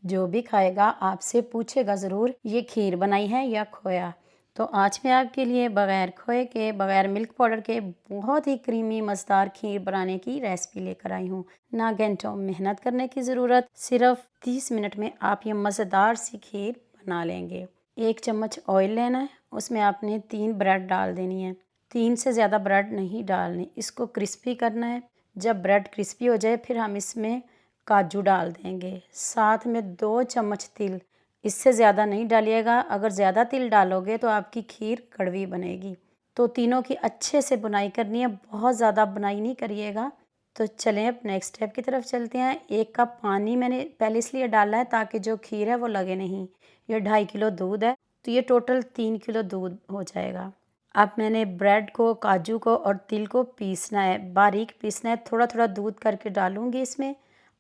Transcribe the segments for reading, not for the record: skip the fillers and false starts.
जो भी खाएगा आपसे पूछेगा ज़रूर ये खीर बनाई है या खोया। तो आज मैं आपके लिए बग़ैर खोए के, बग़ैर मिल्क पाउडर के बहुत ही क्रीमी मज़ेदार खीर बनाने की रेसिपी लेकर आई हूँ। ना घंटों मेहनत करने की ज़रूरत, सिर्फ 30 मिनट में आप ये मज़ेदार सी खीर बना लेंगे। 1 चम्मच ऑयल लेना है, उसमें आपने 3 ब्रेड डाल देनी है। 3 से ज़्यादा ब्रेड नहीं डालनी, इसको क्रिस्पी करना है। जब ब्रेड क्रिस्पी हो जाए फिर हम इसमें काजू डाल देंगे, साथ में 2 चम्मच तिल। इससे ज़्यादा नहीं डालिएगा, अगर ज़्यादा तिल डालोगे तो आपकी खीर कड़वी बनेगी। तो तीनों की अच्छे से बुनाई करनी है, बहुत ज़्यादा बुनाई नहीं करिएगा। तो चलें अब नेक्स्ट स्टेप की तरफ चलते हैं। 1 कप पानी मैंने पहले इसलिए डाला है ताकि जो खीर है वो लगे नहीं। ये 2.5 किलो दूध है, तो ये टोटल 3 किलो दूध हो जाएगा। अब मैंने ब्रेड को, काजू को और तिल को पीसना है, बारीक पीसना है। थोड़ा-थोड़ा दूध करके डालूँगी इसमें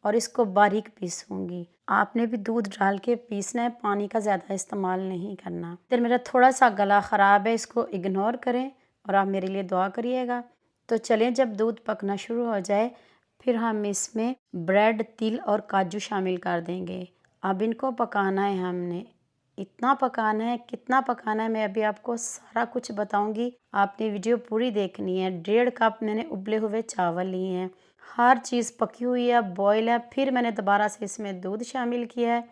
और इसको बारीक पीसूँगी। आपने भी दूध डाल के पीसना है, पानी का ज़्यादा इस्तेमाल नहीं करना। इधर मेरा थोड़ा-सा गला ख़राब है, इसको इग्नोर करें और आप मेरे लिए दुआ करिएगा। तो चलें, जब दूध पकना शुरू हो जाए फिर हम इसमें ब्रेड, तिल और काजू शामिल कर देंगे। अब इनको पकाना है हमने। इतना पकाना है, कितना पकाना है मैं अभी आपको सारा कुछ बताऊंगी। आपने वीडियो पूरी देखनी है। 1.5 कप मैंने उबले हुए चावल लिए हैं, हर चीज़ पकी हुई है, बॉयल है। फिर मैंने दोबारा से इसमें दूध शामिल किया है,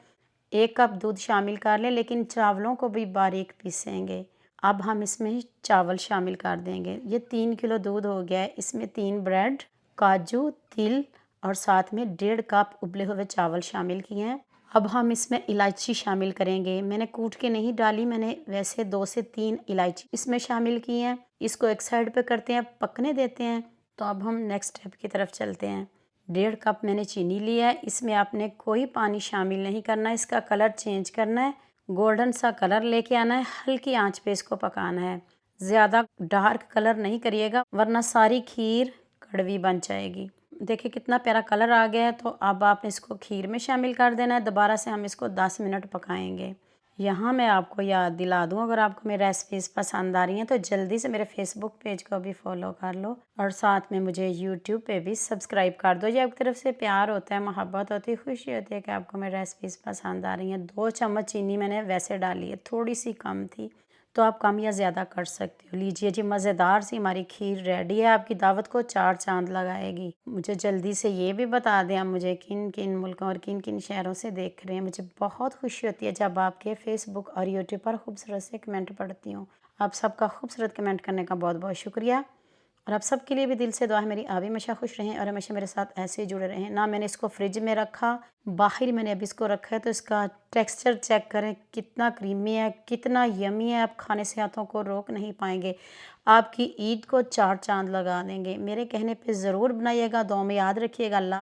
1 कप दूध शामिल कर लें, लेकिन चावलों को भी बारीक पीसेंगे। अब हम इसमें चावल शामिल कर देंगे। ये 3 किलो दूध हो गया है, इसमें 3 ब्रेड, काजू, तिल और साथ में 1.5 कप उबले हुए चावल शामिल किए हैं। अब हम इसमें इलायची शामिल करेंगे। मैंने कूट के नहीं डाली, मैंने वैसे 2 से 3 इलायची इसमें शामिल की हैं। इसको एक साइड पे करते हैं, पकने देते हैं। तो अब हम नेक्स्ट स्टेप की तरफ चलते हैं। 1.5 कप मैंने चीनी लिया है, इसमें आपने कोई पानी शामिल नहीं करना है। इसका कलर चेंज करना है, गोल्डन सा कलर लेके आना है। हल्की आंच पे इसको पकाना है, ज़्यादा डार्क कलर नहीं करिएगा वरना सारी खीर कड़वी बन जाएगी। देखिए कितना प्यारा कलर आ गया है। तो अब आपने इसको खीर में शामिल कर देना है। दोबारा से हम इसको 10 मिनट पकाएंगे। यहाँ मैं आपको याद दिला दूँ, अगर आपको मेरी रेसिपीज़ पसंद आ रही हैं तो जल्दी से मेरे फेसबुक पेज को भी फॉलो कर लो और साथ में मुझे यूट्यूब पे भी सब्सक्राइब कर दो। ये आपकी तरफ से प्यार होता है, मोहब्बत होती है, खुशी होती है कि आपको मेरी रेसिपीज़ पसंद आ रही हैं। 2 चम्मच चीनी मैंने वैसे डाली है, थोड़ी सी कम थी, तो आप कम या ज़्यादा कर सकते हो। लीजिए जी, मज़ेदार सी हमारी खीर रेडी है, आपकी दावत को 4 चांद लगाएगी। मुझे जल्दी से ये भी बता दें आप मुझे किन किन मुल्कों और किन किन शहरों से देख रहे हैं। मुझे बहुत खुशी होती है जब आपके फेसबुक और यूट्यूब पर खूबसूरत से कमेंट पढ़ती हूँ। आप सबका खूबसूरत कमेंट करने का बहुत बहुत शुक्रिया। और आप सबके लिए भी दिल से दुआ है मेरी, आप भी हमेशा खुश रहें और हमेशा मेरे साथ ऐसे ही जुड़े रहें। ना मैंने इसको फ्रिज में रखा, बाहर मैंने अभी इसको रखा है, तो इसका टेक्सचर चेक करें कितना क्रीमी है, कितना यमी है। आप खाने से हाथों को रोक नहीं पाएंगे, आपकी ईद को 4 चांद लगा देंगे। मेरे कहने पे ज़रूर बनाइएगा, दुआ में याद रखिएगा। अल्लाह।